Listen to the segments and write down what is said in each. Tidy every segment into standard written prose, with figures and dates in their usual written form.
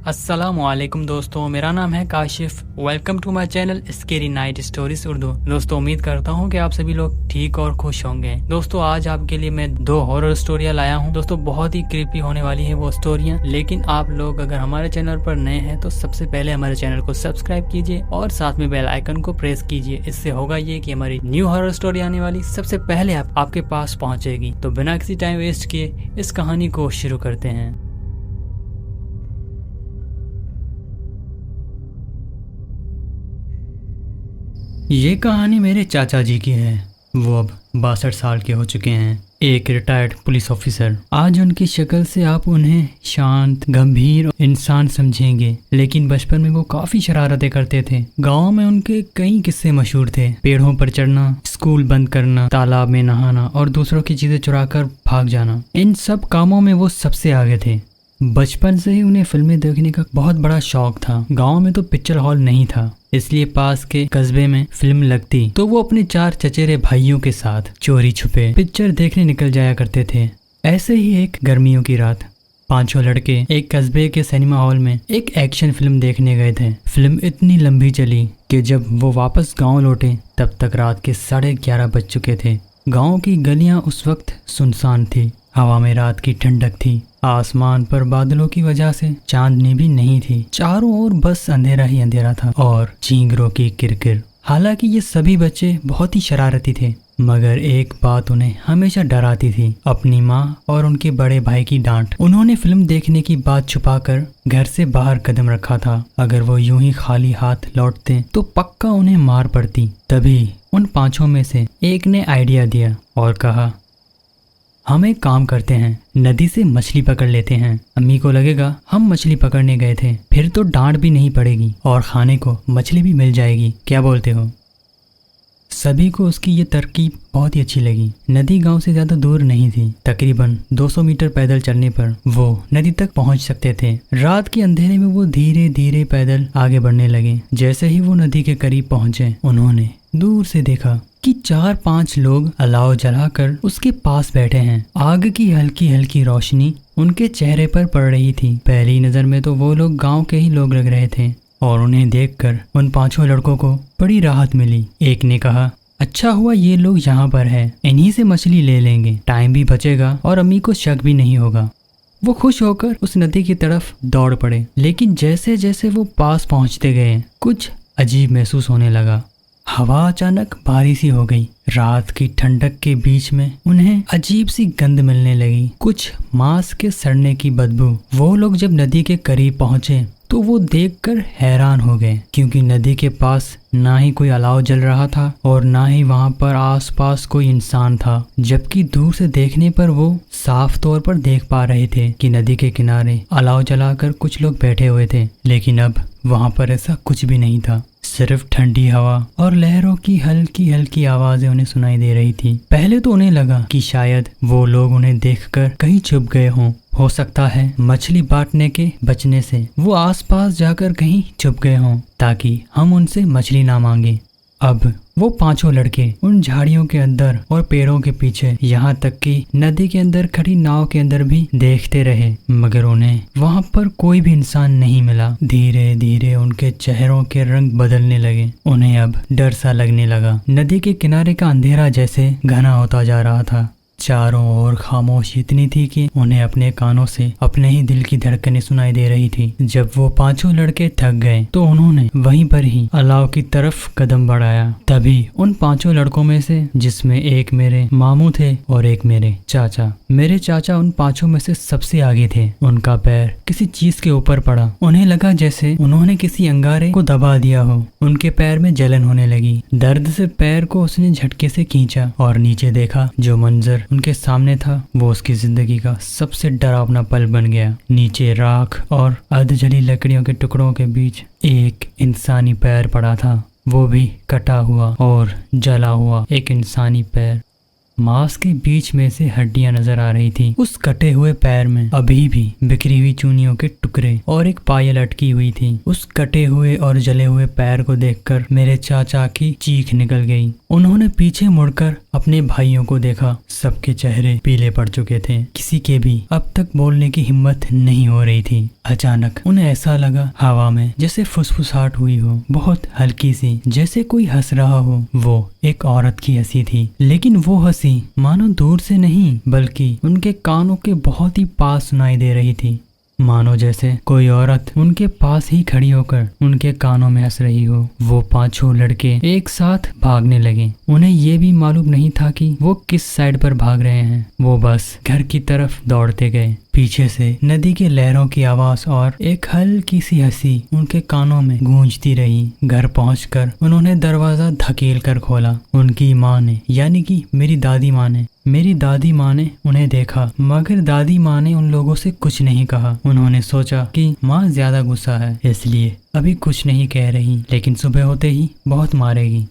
अस्सलामुअलैकुम दोस्तों, मेरा नाम है Kashif. Welcome to my channel scary night stories Urdu. दोस्तों, उम्मीद करता हूँ कि आप सभी लोग ठीक और खुश होंगे। दोस्तों, आज आपके लिए मैं 2 हॉरर स्टोरियाँ लाया हूँ। दोस्तों, बहुत ही क्रीपी होने वाली है वो स्टोरियाँ। लेकिन आप लोग अगर हमारे चैनल पर नए हैं तो सबसे पहले हमारे चैनल को सब्सक्राइब कीजिए और साथ में बेल आइकन को प्रेस कीजिए। इससे होगा ये कि हमारी न्यू हॉरर स्टोरी आने वाली सबसे पहले आपके पास पहुँचेगी। तो बिना किसी टाइम वेस्ट किए इस कहानी को शुरू करते हैं। ये कहानी मेरे चाचा जी की है। वो अब 62 साल के हो चुके हैं, एक रिटायर्ड पुलिस ऑफिसर। आज उनकी शक्ल से आप उन्हें शांत, गंभीर इंसान समझेंगे, लेकिन बचपन में वो काफी शरारतें करते थे। गांव में उनके कई किस्से मशहूर थे। पेड़ों पर चढ़ना, स्कूल बंद करना, तालाब में नहाना और दूसरों की चीजें चुराकर भाग जाना, इन सब कामों में वो सबसे आगे थे। बचपन से ही उन्हें फिल्में देखने का बहुत बड़ा शौक था। गांव में तो पिक्चर हॉल नहीं था, इसलिए पास के कस्बे में फिल्म लगती तो वो अपने 4 चचेरे भाइयों के साथ चोरी छुपे पिक्चर देखने निकल जाया करते थे। ऐसे ही एक गर्मियों की रात 5 लड़के एक कस्बे के सिनेमा हॉल में एक एक्शन फिल्म देखने गए थे। फिल्म इतनी लंबी चली कि जब वो वापस गाँव लौटे तब तक रात के 11:30 बज चुके थे। गाँव की गलियां उस वक्त सुनसान थी। हवा में रात की ठंडक थी। आसमान पर बादलों की वजह से चांदनी भी नहीं थी। चारों ओर बस अंधेरा ही अंधेरा था और चींगरों की किरकिर। हालांकि ये सभी बच्चे बहुत ही शरारती थे, मगर एक बात उन्हें हमेशा डराती थी, अपनी माँ और उनके बड़े भाई की डांट। उन्होंने फिल्म देखने की बात छुपाकर घर से बाहर कदम रखा था। अगर वो यूं ही खाली हाथ लौटते तो पक्का उन्हें मार पड़ती। तभी उन 5 में से एक ने आइडिया दिया और कहा, हम एक काम करते हैं, नदी से मछली पकड़ लेते हैं। अम्मी को लगेगा हम मछली पकड़ने गए थे, फिर तो डांट भी नहीं पड़ेगी और खाने को मछली भी मिल जाएगी। क्या बोलते हो? सभी को उसकी ये तरकीब बहुत ही अच्छी लगी। नदी गांव से ज्यादा दूर नहीं थी। तकरीबन 200 मीटर पैदल चलने पर वो नदी तक पहुंच सकते थे। रात के अंधेरे में वो धीरे धीरे पैदल आगे बढ़ने लगे। जैसे ही वो नदी के करीब पहुंचे, उन्होंने दूर से देखा कि 4-5 लोग अलाव जलाकर उसके पास बैठे हैं। आग की हल्की हल्की रोशनी उनके चेहरे पर पड़ रही थी। पहली नजर में तो वो लोग गांव के ही लोग लग रहे थे और उन्हें देखकर उन 5 लड़कों को बड़ी राहत मिली। एक ने कहा, अच्छा हुआ ये लोग यहाँ पर है, इन्हीं से मछली ले लेंगे, टाइम भी बचेगा और अम्मी को शक भी नहीं होगा। वो खुश होकर उस नदी की तरफ दौड़ पड़े। लेकिन जैसे जैसे वो पास पहुंचते गए, कुछ अजीब महसूस होने लगा। हवा अचानक भारी सी हो गई। रात की ठंडक के बीच में उन्हें अजीब सी गंध मिलने लगी, कुछ मांस के सड़ने की बदबू। वो लोग जब नदी के करीब पहुंचे तो वो देखकर हैरान हो गए, क्योंकि नदी के पास ना ही कोई अलाव जल रहा था और ना ही वहां पर आसपास कोई इंसान था। जबकि दूर से देखने पर वो साफ तौर पर देख पा रहे थे कि नदी के किनारे अलाव जलाकर कुछ लोग बैठे हुए थे। लेकिन अब वहां पर ऐसा कुछ भी नहीं था। सिर्फ ठंडी हवा और लहरों की हल्की हल्की आवाजें उन्हें सुनाई दे रही थी। पहले तो उन्हें लगा कि शायद वो लोग उन्हें देखकर कहीं छुप गए हों। हो सकता है मछली बांटने के बचने से वो आसपास जाकर कहीं छुप गए हों ताकि हम उनसे मछली ना मांगे। अब वो 5 लड़के उन झाड़ियों के अंदर और पेड़ों के पीछे, यहाँ तक कि नदी के अंदर खड़ी नाव के अंदर भी देखते रहे, मगर उन्हें वहाँ पर कोई भी इंसान नहीं मिला। धीरे धीरे उनके चेहरों के रंग बदलने लगे। उन्हें अब डर सा लगने लगा। नदी के किनारे का अंधेरा जैसे घना होता जा रहा था। चारों ओर खामोशी इतनी थी कि उन्हें अपने कानों से अपने ही दिल की धड़कनें सुनाई दे रही थी। जब वो 5 लड़के थक गए तो उन्होंने वहीं पर ही अलाव की तरफ कदम बढ़ाया। तभी उन 5 लड़कों में से, जिसमें एक मेरे मामू थे और एक मेरे चाचा उन 5 में से सबसे आगे थे। उनका पैर किसी चीज के ऊपर पड़ा। उन्हें लगा जैसे उन्होंने किसी अंगारे को दबा दिया हो। उनके पैर में जलन होने लगी। दर्द से पैर को उसने झटके से खींचा और नीचे देखा। जो मंजर उनके सामने था वो उसकी जिंदगी का सबसे डरावना पल बन गया। नीचे राख और अर्धजली लकड़ियों के टुकड़ों के बीच एक इंसानी पैर पड़ा था, वो भी कटा हुआ और जला हुआ एक इंसानी पैर। मांस के बीच में से हड्डियां नजर आ रही थी। उस कटे हुए पैर में अभी भी बिखरी हुई चूनियों के टुकड़े और एक पायल अटकी हुई थी। उस कटे हुए और जले हुए पैर को देखकर मेरे चाचा की चीख निकल गई। उन्होंने पीछे मुड़कर अपने भाइयों को देखा। सबके चेहरे पीले पड़ चुके थे। किसी के भी अब तक बोलने की हिम्मत नहीं हो रही थी। अचानक उन्हें ऐसा लगा हवा में जैसे फुसफुसाहट हुई हो, बहुत हल्की सी, जैसे कोई हंस रहा हो। वो एक औरत की हंसी थी, लेकिन वो हंसी मानो दूर से नहीं बल्कि उनके कानों के बहुत ही पास सुनाई दे रही थी। मानो जैसे कोई औरत उनके पास ही खड़ी होकर उनके कानों में हंस रही हो। वो पांचों लड़के एक साथ भागने लगे। उन्हें ये भी मालूम नहीं था कि वो किस साइड पर भाग रहे हैं। वो बस घर की तरफ दौड़ते गए। पीछे से नदी के लहरों की आवाज और एक हल्की सी हंसी उनके कानों में गूंजती रही। घर पहुंचकर उन्होंने दरवाजा धकेल कर खोला। उनकी माँ ने, यानी कि मेरी दादी माँ ने उन्हें देखा, मगर दादी माँ ने उन लोगों से कुछ नहीं कहा। उन्होंने सोचा कि माँ ज्यादा गुस्सा है, इसलिए अभी कुछ नहीं कह रही, लेकिन सुबह होते ही बहुत मारेगी।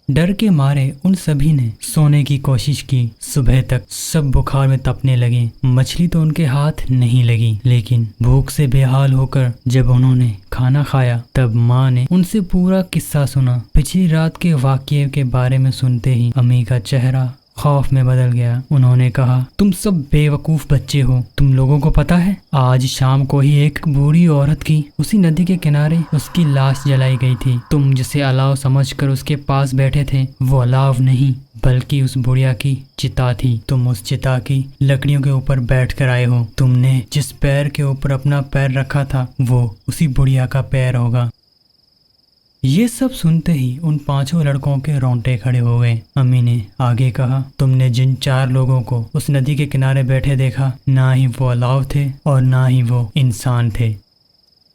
डर के मारे उन सभी ने सोने की कोशिश की। सुबह तक सब बुखार में तपने लगे। मछली तो उनके हाथ नहीं लगी, लेकिन भूख से बेहाल होकर जब उन्होंने खाना खाया तब माँ ने उनसे पूरा किस्सा सुना। पिछली रात के वाकये के बारे में सुनते ही अम्मी का चेहरा खौफ में बदल गया। उन्होंने कहा, तुम सब बेवकूफ बच्चे हो। तुम लोगों को पता है आज शाम को ही एक बूढ़ी औरत की उसी नदी के किनारे उसकी लाश जलाई गई थी। तुम जिसे अलाव समझकर उसके पास बैठे थे वो अलाव नहीं बल्कि उस बुढ़िया की चिता थी। तुम उस चिता की लकड़ियों के ऊपर बैठ कर आए हो। तुमने जिस पैर के ऊपर अपना पैर रखा था वो उसी बुढ़िया का पैर होगा। ये सब सुनते ही उन पांचों लड़कों के रोंगटे खड़े हो गए। अम्मी ने आगे कहा, तुमने जिन 4 लोगों को उस नदी के किनारे बैठे देखा, ना ही वो अलाव थे और ना ही वो इंसान थे।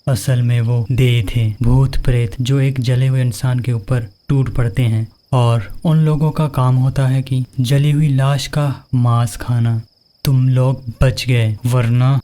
असल में वो देह थे, भूत प्रेत, जो एक जले हुए इंसान के ऊपर टूट पड़ते हैं और उन लोगों का काम होता है कि जली हुई लाश का मांस खाना। तुम लोग बच गए, वरना।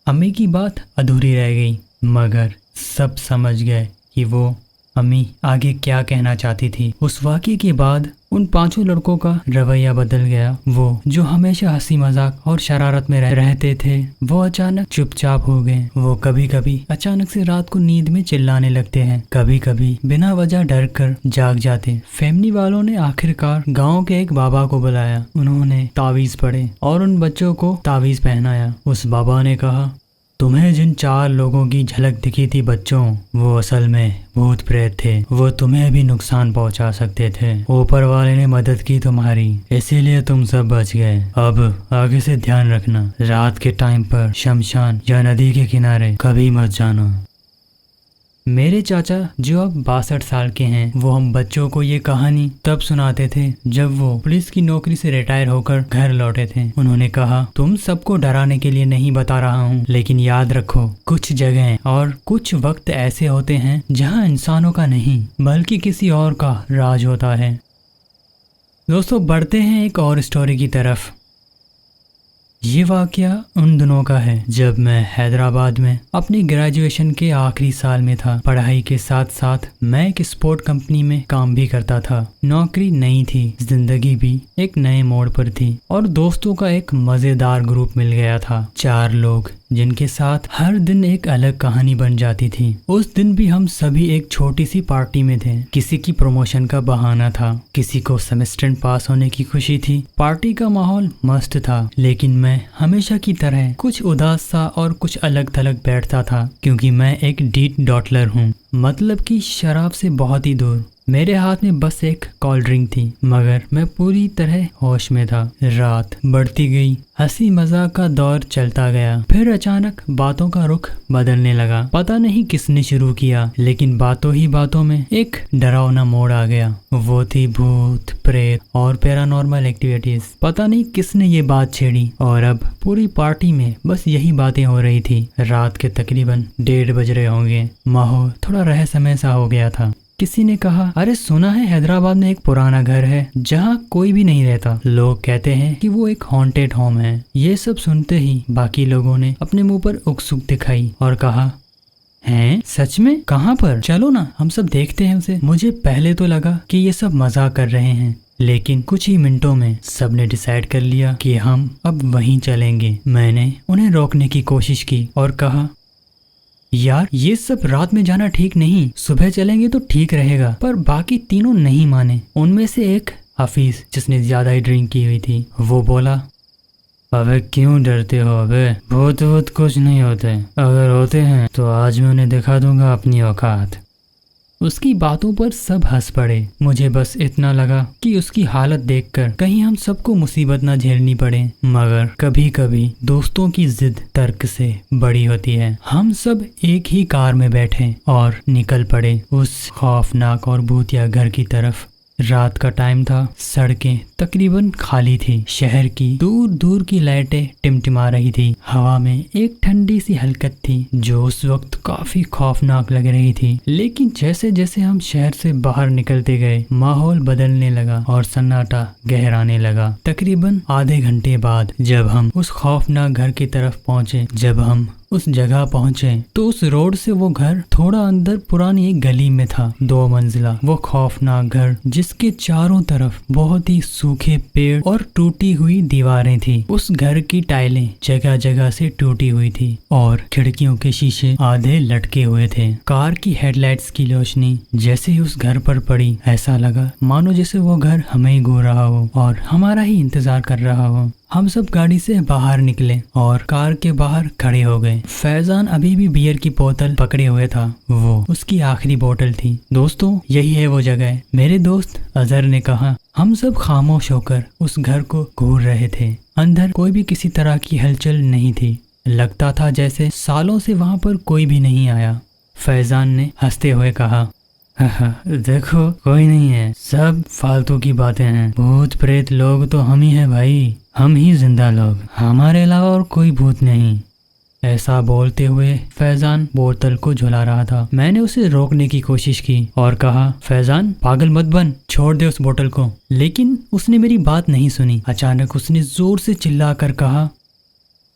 अम्मी की बात अधूरी रह गई, मगर सब समझ गए कि वो अम्मी आगे क्या कहना चाहती थी। उस वाक़ये के बाद उन पांचों लड़कों का रवैया बदल गया। वो जो हमेशा हंसी मजाक और शरारत में रहते थे वो अचानक चुपचाप हो गए। वो कभी कभी अचानक से रात को नींद में चिल्लाने लगते हैं, कभी कभी बिना वजह डर कर जाग जाते। फैमिली वालों ने आखिरकार गाँव के एक बाबा को बुलाया। उन्होंने तावीज पढ़े और उन बच्चों को तावीज पहनाया। उस बाबा ने कहा, तुम्हें जिन 4 लोगों की झलक दिखी थी बच्चों, वो असल में भूत प्रेत थे। वो तुम्हें भी नुकसान पहुंचा सकते थे। ऊपर वाले ने मदद की तुम्हारी, इसीलिए तुम सब बच गए। अब आगे से ध्यान रखना, रात के टाइम पर शमशान या नदी के किनारे कभी मत जाना। मेरे चाचा जो अब 62 साल के हैं, वो हम बच्चों को ये कहानी तब सुनाते थे जब वो पुलिस की नौकरी से रिटायर होकर घर लौटे थे। उन्होंने कहा, तुम सबको डराने के लिए नहीं बता रहा हूँ, लेकिन याद रखो कुछ जगह और कुछ वक्त ऐसे होते हैं जहाँ इंसानों का नहीं बल्कि किसी और का राज होता है। दोस्तों, बढ़ते हैं एक और स्टोरी की तरफ। ये वाकया उन दिनों का है जब मैं हैदराबाद में अपनी ग्रेजुएशन के आखिरी साल में था। पढ़ाई के साथ साथ मैं एक स्पोर्ट कंपनी में काम भी करता था। नौकरी नई थी, जिंदगी भी एक नए मोड़ पर थी और दोस्तों का एक मजेदार ग्रुप मिल गया था। 4 लोग जिनके साथ हर दिन एक अलग कहानी बन जाती थी। उस दिन भी हम सभी एक छोटी सी पार्टी में थे। किसी की प्रमोशन का बहाना था, किसी को सेमेस्टर पास होने की खुशी थी। पार्टी का माहौल मस्त था, लेकिन मैं हमेशा की तरह कुछ उदास सा और कुछ अलग थलग बैठता था, क्योंकि मैं एक डीट डॉटलर हूँ, मतलब कि शराब से बहुत ही दूर। मेरे हाथ में बस एक कोल्ड ड्रिंक थी, मगर मैं पूरी तरह होश में था। रात बढ़ती गई, हंसी मजाक का दौर चलता गया। फिर अचानक बातों का रुख बदलने लगा। पता नहीं किसने शुरू किया, लेकिन बातों ही बातों में एक डरावना मोड़ आ गया। वो थी भूत प्रेत और पैरानॉर्मल एक्टिविटीज। पता नहीं किसने ये बात छेड़ी और अब पूरी पार्टी में बस यही बातें हो रही थी। रात के तकरीबन 1:30 बज रहे होंगे। माहौल थोड़ा रहस्यमय सा हो गया था। किसी ने कहा, अरे सुना है हैदराबाद में एक पुराना घर है जहाँ कोई भी नहीं रहता। लोग कहते हैं कि वो एक हॉन्टेड होम है। ये सब सुनते ही बाकी लोगों ने अपने मुंह पर उत्सुक दिखाई और कहा, हैं सच में? कहाँ पर? चलो ना हम सब देखते हैं उसे। मुझे पहले तो लगा कि ये सब मजाक कर रहे हैं, लेकिन कुछ ही मिनटों में सबने डिसाइड कर लिया कि हम अब वहीं चलेंगे। मैंने उन्हें रोकने की कोशिश की और कहा, यार ये सब रात में जाना ठीक नहीं, सुबह चलेंगे तो ठीक रहेगा। पर बाकी तीनों नहीं माने। उनमें से एक हफीज जिसने ज्यादा ही ड्रिंक की हुई थी वो बोला, अबे क्यों डरते हो अबे, भूत कुछ नहीं होते, अगर होते हैं तो आज मैं उन्हें दिखा दूंगा अपनी औकात। उसकी बातों पर सब हंस पड़े। मुझे बस इतना लगा कि उसकी हालत देखकर कहीं हम सबको मुसीबत ना झेलनी पड़े, मगर कभी कभी दोस्तों की जिद तर्क से बड़ी होती है। हम सब एक ही कार में बैठे और निकल पड़े उस खौफनाक और भूतिया घर की तरफ। रात का टाइम था, सड़कें तकरीबन खाली थी, शहर की दूर दूर की लाइटें टिमटिमा रही थी, हवा में एक ठंडी सी हलकत थी जो उस वक्त काफी खौफनाक लग रही थी। लेकिन जैसे जैसे हम शहर से बाहर निकलते गए माहौल बदलने लगा और सन्नाटा गहराने लगा। तकरीबन आधे घंटे बाद जब हम उस खौफनाक घर की तरफ पहुंचे, जब हम उस जगह पहुंचे तो उस रोड से वो घर थोड़ा अंदर पुरानी एक गली में था। 2 मंजिला वो खौफनाक घर जिसके चारों तरफ बहुत ही सूखे पेड़ और टूटी हुई दीवारें थी। उस घर की टाइलें जगह जगह से टूटी हुई थी और खिड़कियों के शीशे आधे लटके हुए थे। कार की हेडलाइट्स की रोशनी जैसे ही उस घर पर पड़ी, ऐसा लगा मानो जैसे वो घर हमें ही घूर रहा हो और हमारा ही इंतजार कर रहा हो। हम सब गाड़ी से बाहर निकले और कार के बाहर खड़े हो गए। फैजान अभी भी बियर की बोतल पकड़े हुए था, वो उसकी आखिरी बोतल थी। दोस्तों यही है वो जगह, मेरे दोस्त अजहर ने कहा। हम सब खामोश होकर उस घर को घूर रहे थे। अंदर कोई भी किसी तरह की हलचल नहीं थी, लगता था जैसे सालों से वहां पर कोई भी नहीं आया। फैजान ने हंसते हुए कहा, देखो कोई नहीं है, सब फालतू की बातें हैं, भूत प्रेत लोग तो हम ही हैं भाई, हम ही जिंदा लोग, हमारे अलावा और कोई भूत नहीं। ऐसा बोलते हुए फैजान बोतल को झुला रहा था। मैंने उसे रोकने की कोशिश की और कहा, फैजान पागल मत बन, छोड़ दे उस बोतल को। लेकिन उसने मेरी बात नहीं सुनी। अचानक उसने जोर से चिल्लाकर कहा,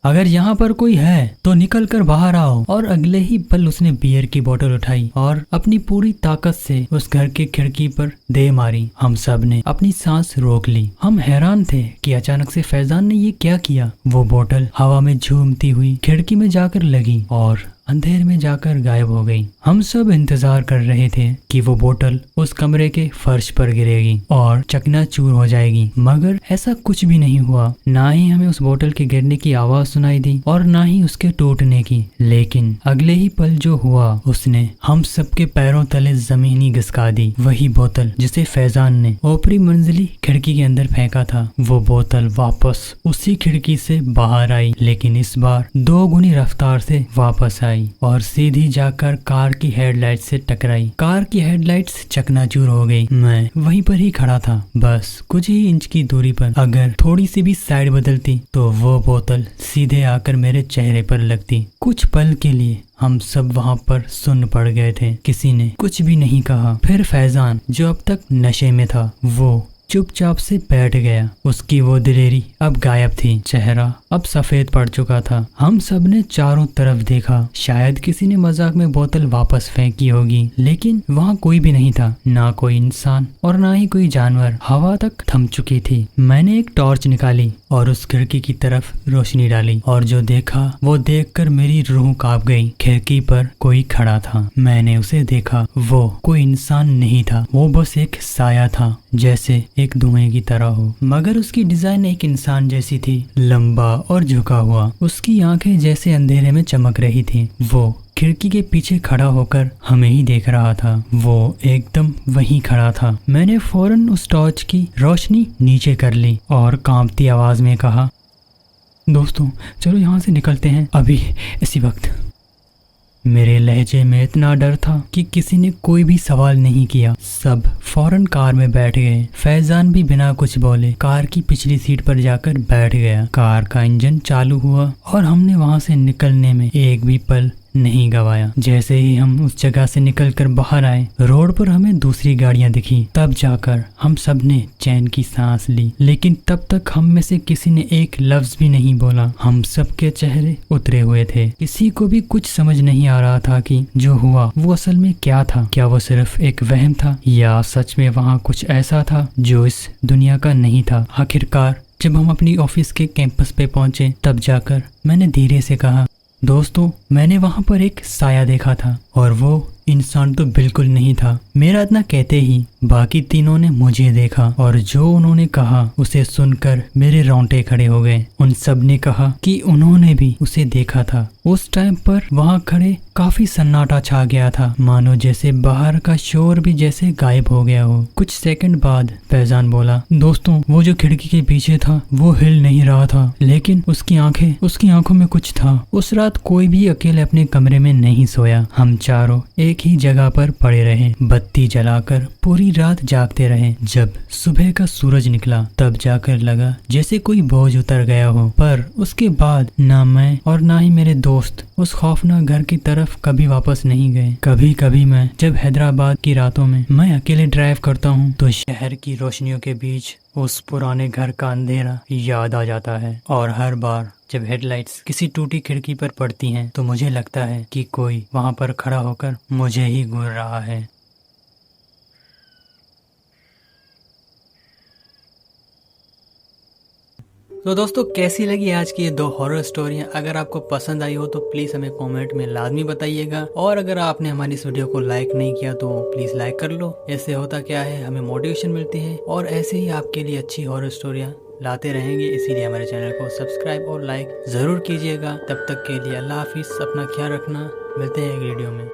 अगर यहाँ पर कोई है तो निकल कर बाहर आओ। और अगले ही पल उसने बियर की बोतल उठाई और अपनी पूरी ताकत से उस घर की खिड़की पर दे मारी। हम सब ने अपनी सांस रोक ली। हम हैरान थे कि अचानक से फैजान ने ये क्या किया। वो बोतल हवा में झूमती हुई खिड़की में जाकर लगी और अंधेर में जाकर गायब हो गई। हम सब इंतजार कर रहे थे कि वो बोतल उस कमरे के फर्श पर गिरेगी और चकनाचूर हो जाएगी, मगर ऐसा कुछ भी नहीं हुआ। ना ही हमें उस बोतल के गिरने की आवाज सुनाई दी और ना ही उसके टूटने की। लेकिन अगले ही पल जो हुआ उसने हम सबके पैरों तले जमीन ही घिसका दी। वही बोतल जिसे फैजान ने ऊपरी मंजिली खिड़की के अंदर फेंका था, वो बोतल वापस उसी खिड़की से बाहर आई, लेकिन इस बार 2 गुनी रफ्तार से वापस आई और सीधी जाकर कार की हेडलाइट से टकराई। कार की हेडलाइट्स चकनाचूर हो गई। मैं वहीं पर ही खड़ा था, बस कुछ ही इंच की दूरी पर। अगर थोड़ी सी भी साइड बदलती तो वो बोतल सीधे आकर मेरे चेहरे पर लगती। कुछ पल के लिए हम सब वहाँ पर सुन्न पड़ गए थे। किसी ने कुछ भी नहीं कहा। फिर फैजान जो अब तक नशे में था वो चुपचाप से बैठ गया। उसकी वो दिलेरी अब गायब थी, चेहरा अब सफेद पड़ चुका था। हम सब ने चारों तरफ देखा, शायद किसी ने मजाक में बोतल वापस फेंकी होगी, लेकिन वहाँ कोई भी नहीं था, ना कोई इंसान और ना ही कोई जानवर। हवा तक थम चुकी थी। मैंने एक टॉर्च निकाली और उस खिड़की की तरफ रोशनी डाली और जो देखा वो देखकर मेरी रूह कांप गई। खिड़की पर कोई खड़ा था। मैंने उसे देखा, वो कोई इंसान नहीं था, वो बस एक साया था, जैसे एक धुएं की तरह हो, मगर उसकी डिजाइन एक इंसान जैसी थी, लंबा और झुका हुआ। उसकी आंखें जैसे अंधेरे में चमक रही थी। वो खिड़की के पीछे खड़ा होकर हमें ही देख रहा था। वो एकदम वहीं खड़ा था। मैंने फौरन उस टॉर्च की रोशनी नीचे कर ली और कांपती आवाज में कहा, दोस्तों चलो यहाँ से निकलते हैं अभी, इसी वक्त। मेरे लहजे में इतना डर था कि किसी ने कोई भी सवाल नहीं किया। सब फौरन कार में बैठ गए। फैजान भी बिना कुछ बोले कार की पिछली सीट पर जाकर बैठ गया। कार का इंजन चालू हुआ और हमने वहां से निकलने में एक भी पल नहीं गवाया। जैसे ही हम उस जगह से निकलकर बाहर आए, रोड पर हमें दूसरी गाड़ियां दिखी। तब जाकर हम सब ने चैन की सांस ली, लेकिन तब तक हम में से किसी ने एक लफ्ज भी नहीं बोला। हम सबके चेहरे उतरे हुए थे। किसी को भी कुछ समझ नहीं आ रहा था कि जो हुआ वो असल में क्या था। क्या वो सिर्फ एक वहम था या सच में वहाँ कुछ ऐसा था जो इस दुनिया का नहीं था। आखिरकार जब हम अपनी ऑफिस के कैंपस पे पहुंचे, तब जाकर मैंने धीरे से कहा, दोस्तों मैंने वहां पर एक साया देखा था और वो इंसान तो बिल्कुल नहीं था। मेरा इतना कहते ही बाकी तीनों ने मुझे देखा और जो उन्होंने कहा उसे सुनकर मेरे रोंगटे खड़े हो गए। उन सब ने कहा कि उन्होंने भी उसे देखा था। उस टाइम पर वहाँ खड़े काफी सन्नाटा छा गया था, मानो जैसे बाहर का शोर भी जैसे गायब हो गया हो। कुछ सेकंड बाद फैजान बोला, दोस्तों वो जो खिड़की के पीछे था वो हिल नहीं रहा था, लेकिन उसकी आंखों में कुछ था। उस रात कोई भी अकेले अपने कमरे में नहीं सोया। हम चारों एक ही जगह पर पड़े रहे, बत्ती जलाकर पूरी रात जागते रहे। जब सुबह का सूरज निकला तब जाकर लगा जैसे कोई बोझ उतर गया हो, पर उसके बाद ना मैं और ना ही मेरे दोस्त उस खौफनाक घर की तरफ कभी वापस नहीं गए। कभी कभी मैं जब हैदराबाद की रातों में मैं अकेले ड्राइव करता हूँ तो शहर की रोशनियों के बीच उस पुराने घर का अंधेरा याद आ जाता है, और हर बार जब हेडलाइट्स किसी टूटी खिड़की पर पड़ती हैं तो मुझे लगता है कि कोई वहां पर खड़ा होकर मुझे ही घूर रहा है। तो दोस्तों, कैसी लगी आज की ये 2 हॉरर स्टोरियां? अगर आपको पसंद आई हो तो प्लीज़ हमें कमेंट में लाजमी बताइएगा, और अगर आपने हमारी इस वीडियो को लाइक नहीं किया तो प्लीज़ लाइक कर लो। ऐसे होता क्या है, हमें मोटिवेशन मिलती है और ऐसे ही आपके लिए अच्छी हॉरर स्टोरियां लाते रहेंगे। इसीलिए हमारे चैनल को सब्सक्राइब और लाइक ज़रूर कीजिएगा। तब तक के लिए अल्लाह हाफिज़, अपना ख्याल रखना, मिलते हैं एक वीडियो में।